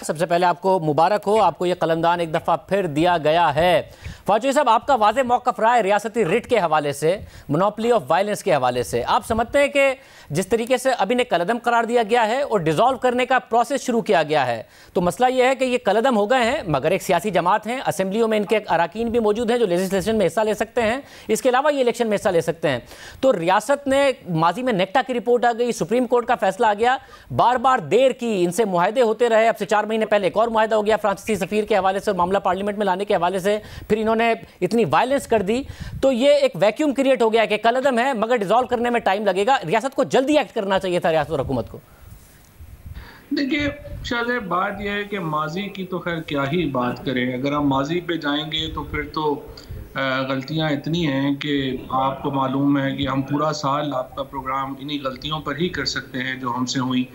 सबसे पहले आपको मुबारक हो, आपको ये कलमदान एक दफ़ा फिर दिया गया है। फाजूई साहब, आपका वाज़ेह मौक़िफ़ रहा है रियासती रिट के हवाले से, मोनोपोली ऑफ वायलेंस के हवाले से। आप समझते हैं कि जिस तरीके से अभी ने कलअदम करार दिया गया है और डिज़ोल्व करने का प्रोसेस शुरू किया गया है, तो मसला ये है कि ये कलअदम हो गए हैं मगर एक सियासी जमात हैं, असेंबलियों में इनके अराकीन भी मौजूद हैं जो लेजिस्लेशन में हिस्सा ले सकते हैं, इसके अलावा ये इलेक्शन में हिस्सा ले सकते हैं। तो रियासत ने माजी में नेक्टा की रिपोर्ट आ गई, सुप्रीम कोर्ट का फैसला आ गया, बार बार देर की, इनसे मुआहदे होते रहे। अब से 4 महीने पहले एक और मुआहदा हो गया फ्रांसीसी सफीर के हवाले से, मामला पार्लियामेंट में लाने के हवाले से, फिर इन्होंने इतनी वायलेंस कर दी। तो ये एक वैक्यूम क्रिएट हो गया कि कलअदम है मगर डिसॉल्व करने में टाइम लगेगा। रियासत को जल्दी एक्ट करना चाहिए था, रियासत और हुकूमत को। देखिए शायद बात यह है कि माजी की तो खैर क्या ही बात करें, अगर हम माजी पे जाएंगे तो फिर तो गलतियां इतनी हैं कि आपको मालूम है कि हम पूरा साल आपका प्रोग्राम इन्हीं गलतियों पर ही कर सकते हैं जो हमसे हुई।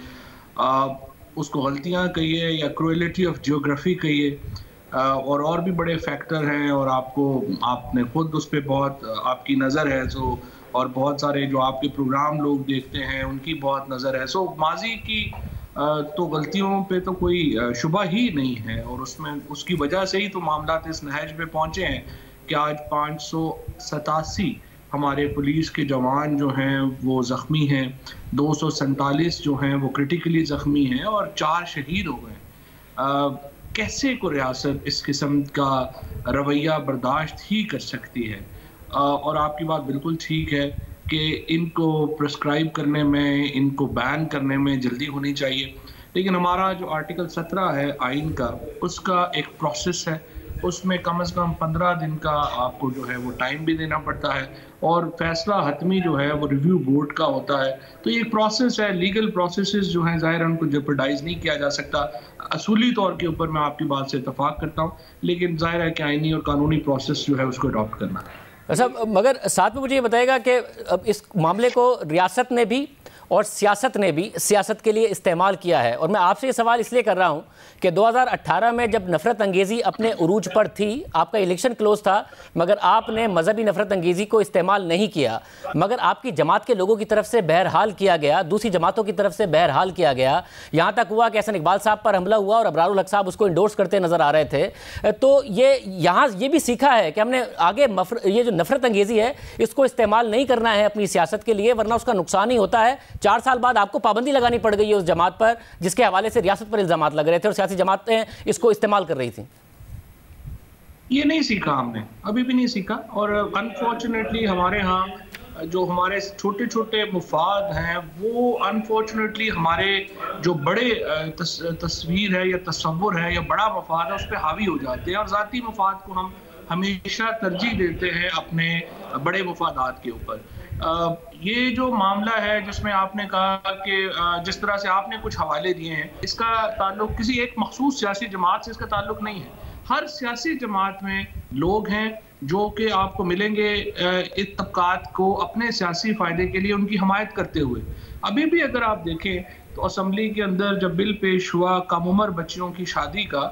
उसको गलतियां कहिए या क्रुएलिटी ऑफ जियोग्राफी कहिए, और भी बड़े फैक्टर हैं, और आपने खुद उस पर बहुत आपकी नज़र है। सो और बहुत सारे जो आपके प्रोग्राम लोग देखते हैं उनकी बहुत नज़र है। सो माजी की तो गलतियों पे तो कोई शुबा ही नहीं है, और उसकी वजह से ही तो मामला इस नहज पे पहुंचे हैं कि आज 587 हमारे पुलिस के जवान जो हैं वो ज़ख्मी हैं, 247 जो हैं वो क्रिटिकली ज़ख्मी हैं, और 4 शहीद हो गए। कैसे को रियासत इस किस्म का रवैया बर्दाश्त ही कर सकती है? और आपकी बात बिल्कुल ठीक है कि इनको प्रिस्क्राइब करने में, इनको बैन करने में जल्दी होनी चाहिए, लेकिन हमारा जो आर्टिकल 17 है आइन का, उसका एक प्रोसेस है, उसमें कम से कम 15 दिन का आपको जो है वो टाइम भी देना पड़ता है, और फैसला हतमी जो है वो रिव्यू बोर्ड का होता है। तो ये प्रोसेस है, लीगल प्रोसेसेस जो हैं ज़ाहिर है उनको जेपरडाइज नहीं किया जा सकता। असूली तौर के ऊपर मैं आपकी बात से इत्तफाक करता हूँ, लेकिन ज़ाहिर है कि आइनी और कानूनी प्रोसेस जो है उसको अडॉप्ट करना है। अच्छा, मगर साथ में मुझे ये बताएगा कि अब इस मामले को रियासत ने भी और सियासत ने भी सियासत के लिए इस्तेमाल किया है, और मैं आपसे ये सवाल इसलिए कर रहा हूं कि 2018 में जब नफरत अंगेज़ी अपने उरूज पर थी, आपका इलेक्शन क्लोज था, मगर आपने मजहबी नफरत अंगेज़ी को इस्तेमाल नहीं किया, मगर आपकी जमात के लोगों की तरफ से बहरहाल किया गया, दूसरी जमातों की तरफ से बहरहाल किया गया। यहाँ तक हुआ कि एहसन इकबाल साहब पर हमला हुआ और अबरारुल हक साहब उसको इंडोर्स करते नजर आ रहे थे। तो यहाँ ये भी सीखा है कि हमने आगे ये जो नफरत अंगेज़ी है इसको इस्तेमाल नहीं करना है अपनी सियासत के लिए, वरना उसका नुकसान ही होता है। 4 साल बाद आपको पाबंदी लगानी पड़ गई है उस जमात पर जिसके हवाले से रियासत पर इल्जामात लग रहे थे और सियासी जमातें इसको इस्तेमाल कर रही थी। ये नहीं सीखा हमने, अभी भी नहीं सीखा, और अनफॉर्चुनेटली हमारे यहाँ जो हमारे छोटे छोटे मुफाद हैं वो अनफॉर्चुनेटली हमारे जो बड़े तस्वीर है या तस्वुर है या बड़ा मुफाद है उस पर हावी हो जाते हैं, और ज़ाती मुफाद को हम हमेशा तरजीह देते हैं अपने बड़े मुफादात के ऊपर। ये जो मामला है जिसमें आपने कहा कि जिस तरह से आपने कुछ हवाले दिए हैं, इसका ताल्लुक किसी एक मखसूस सियासी जमात से इसका ताल्लुक नहीं है। हर सियासी जमात में लोग हैं जो कि आपको मिलेंगे इस तबकात को अपने सियासी फ़ायदे के लिए उनकी हमायत करते हुए। अभी भी अगर आप देखें तो असम्बली के अंदर जब बिल पेश हुआ कम उम्र बच्चियों की शादी का,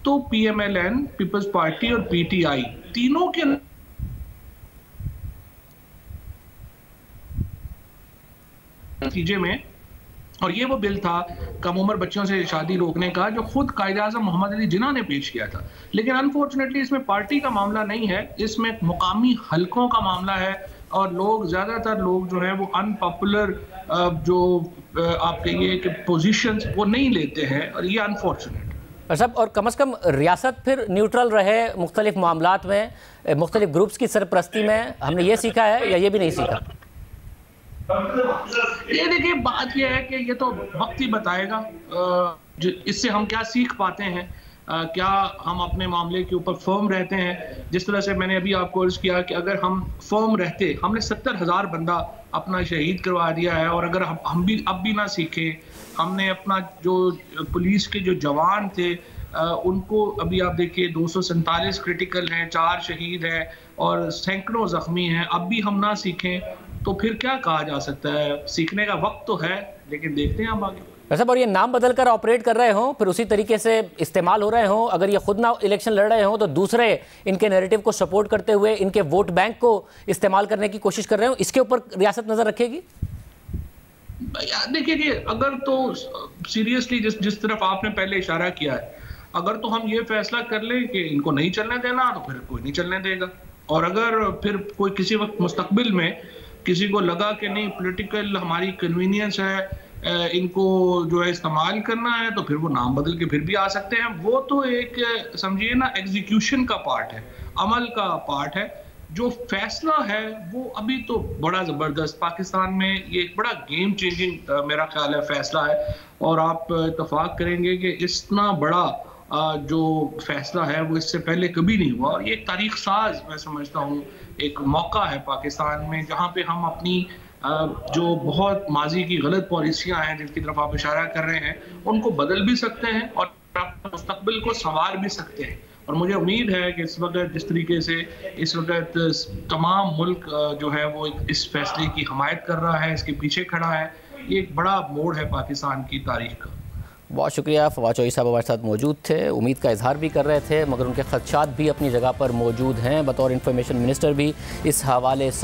तो PMLN, पीपल्स पार्टी और PTI तीनों के नतीजे में, और ये वो बिल था कम उम्र बच्चों से शादी रोकने का जो खुद कायद-ए-आज़म मोहम्मद अली जिन्ना ने पेश किया था। लेकिन अनफॉर्चुनेटली इसमें पार्टी का मामला नहीं है, इसमें मुकामी हलकों का मामला है, और ज़्यादातर लोग जो हैं वो अनपॉपुलर जो आप कहिए कि पोजीशंस वो नहीं लेते हैं, और ये अनफॉर्चुनेट। सब, और कम से कम रियासत फिर न्यूट्रल रहे मुख्तलिफ मामलात में, मुख्तलिफ ग्रुप्स की सरपरस्ती में। हमने ये सीखा है या ये भी नहीं सीखा? ये देखिए बात यह है कि ये तो वक्त ही बताएगा इससे हम क्या सीख पाते हैं, क्या हम अपने मामले के ऊपर फर्म रहते हैं। जिस तरह से मैंने अभी आपको अर्ज किया कि अगर हम फर्म रहते, हमने 70,000 बंदा अपना शहीद करवा दिया है, और अगर हम भी अब भी ना सीखें, हमने अपना जो पुलिस के जो जवान थे उनको अभी आप देखिए 247 क्रिटिकल हैं, 4 शहीद हैं और सैकड़ों जख्मी हैं, अब भी हम ना सीखें तो फिर क्या कहा जा सकता है? सीखने का वक्त तो है, लेकिन देखते हैं हम आगे। वैसे और ये नाम बदल कर ऑपरेट कर रहे हों, फिर उसी तरीके से इस्तेमाल हो रहे हों, अगर ये खुद ना इलेक्शन लड़ रहे हों तो दूसरे इनके नैरेटिव को सपोर्ट करते हुए इनके वोट बैंक को इस्तेमाल करने की कोशिश कर रहे हो, इसके ऊपर रियासत नजर रखेगी? देखिए कि अगर तो सीरियसली जिस तरफ आपने पहले इशारा किया है, अगर तो हम ये फैसला कर लें कि इनको नहीं चलने देना, तो फिर कोई नहीं चलने देगा। और अगर फिर कोई किसी वक्त मुस्तकबिल में किसी को लगा कि नहीं पॉलिटिकल हमारी कन्वीनियंस है, इनको जो है इस्तेमाल करना है, तो फिर वो नाम बदल के फिर भी आ सकते हैं। वो तो एक समझिए ना एग्जीक्यूशन का पार्ट है, अमल का पार्ट है। जो फैसला है वो अभी तो बड़ा ज़बरदस्त पाकिस्तान में ये एक बड़ा गेम चेंजिंग मेरा ख्याल है फैसला है। और आप इत्तेफाक करेंगे कि इतना बड़ा जो फैसला है वो इससे पहले कभी नहीं हुआ। और ये एक तारीख साज मैं समझता हूँ एक मौका है पाकिस्तान में, जहाँ पे हम अपनी जो बहुत माजी की गलत पॉलिसियाँ हैं जिनकी तरफ आप इशारा कर रहे हैं, उनको बदल भी सकते हैं और मुस्तकबिल को संवार भी सकते हैं। और मुझे उम्मीद है कि इस वक्त जिस तरीके से इस वक्त तमाम मुल्क जो है वो इस फैसले की हमायत कर रहा है, इसके पीछे खड़ा है, ये एक बड़ा मोड़ है पाकिस्तान की तारीख का। बहुत शुक्रिया। फवाद चौधरी साहब हमारे साथ मौजूद थे, उम्मीद का इजहार भी कर रहे थे, मगर उनके खदशात भी अपनी जगह पर मौजूद हैं। बतौर इंफॉर्मेशन मिनिस्टर भी इस हवाले से